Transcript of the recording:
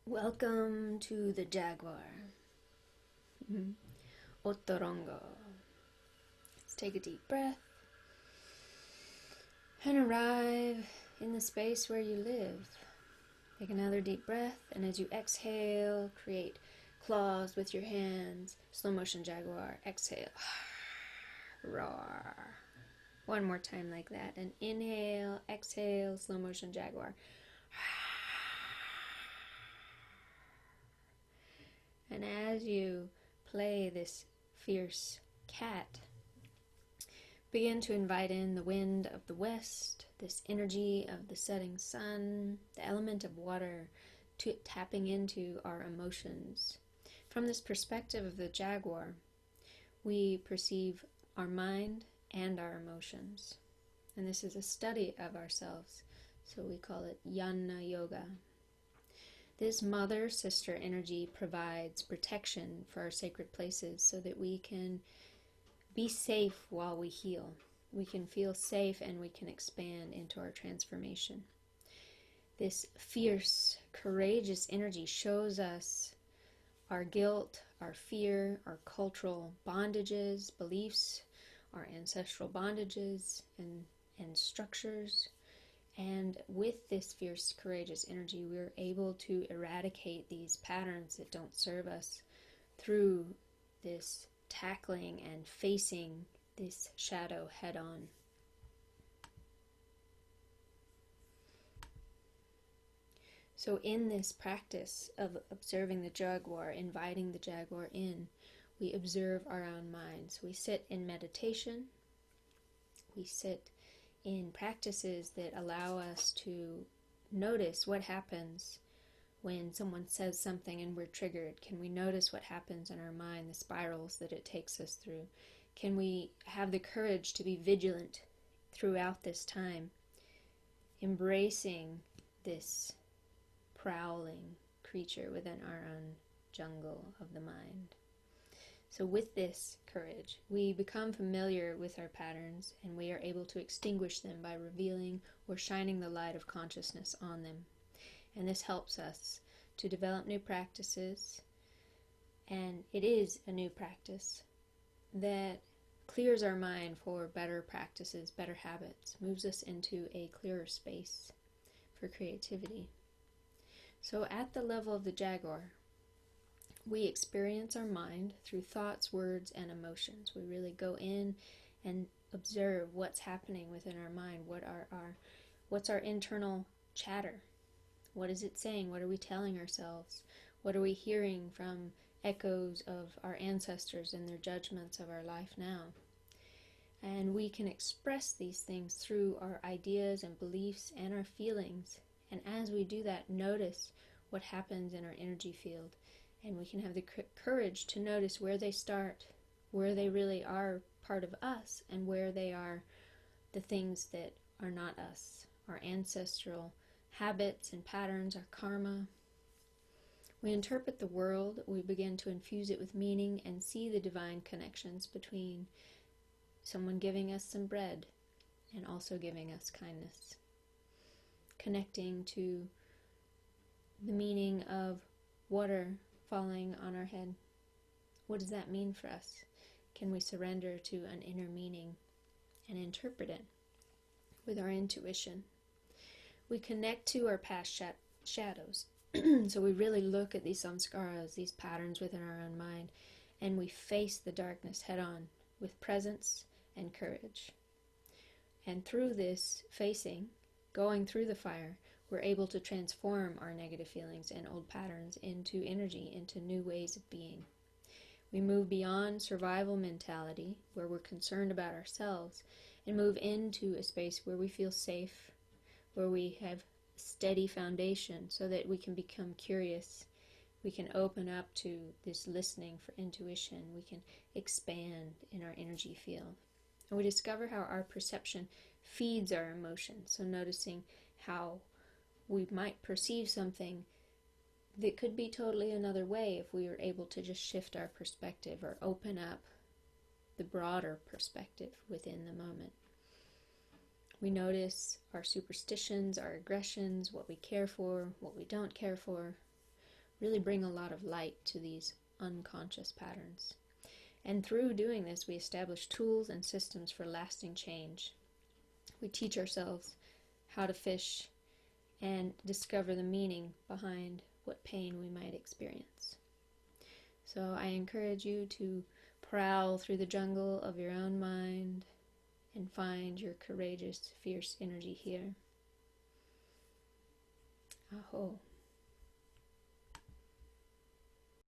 Welcome to the Jaguar. Otorongo. Let's take a deep breath and arrive in the space where you live. Take another deep breath, and as you exhale, create claws with your hands. Slow motion Jaguar. Exhale. Roar. One more time like that. And inhale, exhale, slow motion Jaguar. And as you play this fierce cat, begin to invite in the wind of the west, this energy of the setting sun, the element of water, tapping into our emotions. From this perspective of the Jaguar, we perceive our mind and our emotions. And this is a study of ourselves, so we call it Jnana Yoga. This mother-sister energy provides protection for our sacred places so that we can be safe while we heal. We can feel safe and we can expand into our transformation. This fierce, courageous energy shows us our guilt, our fear, our cultural bondages, beliefs, our ancestral bondages and structures. And with this fierce, courageous energy, we're able to eradicate these patterns that don't serve us through this tackling and facing this shadow head on. So in this practice of observing the Jaguar, inviting the Jaguar in, we observe our own minds. We sit in meditation. We sit in practices that allow us to notice what happens when someone says something and we're triggered. Can we notice what happens in our mind, the spirals that it takes us through? Can we have the courage to be vigilant throughout this time, embracing this prowling creature within our own jungle of the mind? So with this courage, we become familiar with our patterns and we are able to extinguish them by revealing or shining the light of consciousness on them. And this helps us to develop new practices, and it is a new practice that clears our mind for better practices, better habits, moves us into a clearer space for creativity. So at the level of the Jaguar, we experience our mind through thoughts, words, and emotions. We really go in and observe what's happening within our mind. What's our internal chatter? What is it saying? What are we telling ourselves? What are we hearing from echoes of our ancestors and their judgments of our life now? And we can express these things through our ideas and beliefs and our feelings. And as we do that, notice what happens in our energy field. And we can have the courage to notice where they start, where they really are part of us, and where they are the things that are not us, our ancestral habits and patterns, our karma. We interpret the world, we begin to infuse it with meaning and see the divine connections between someone giving us some bread and also giving us kindness. Connecting to the meaning of water falling on our head. What does that mean for us? Can we surrender to an inner meaning and interpret it with our intuition? We connect to our past shadows. So we really look at these samskaras, these patterns within our own mind, and we face the darkness head on with presence and courage. And through this facing, going through the fire, we're able to transform our negative feelings and old patterns into energy, into new ways of being. We move beyond survival mentality, where we're concerned about ourselves, and move into a space where we feel safe, where we have steady foundation so that we can become curious. We can open up to this listening for intuition. We can expand in our energy field. And we discover how our perception feeds our emotions. So noticing how we might perceive something that could be totally another way if we were able to just shift our perspective or open up the broader perspective within the moment. We notice our superstitions, our aggressions, what we care for, what we don't care for. really bring a lot of light to these unconscious patterns. And through doing this, we establish tools and systems for lasting change. We teach ourselves how to fish and discover the meaning behind what pain we might experience. So I encourage you to prowl through the jungle of your own mind and find your courageous, fierce energy here. Aho.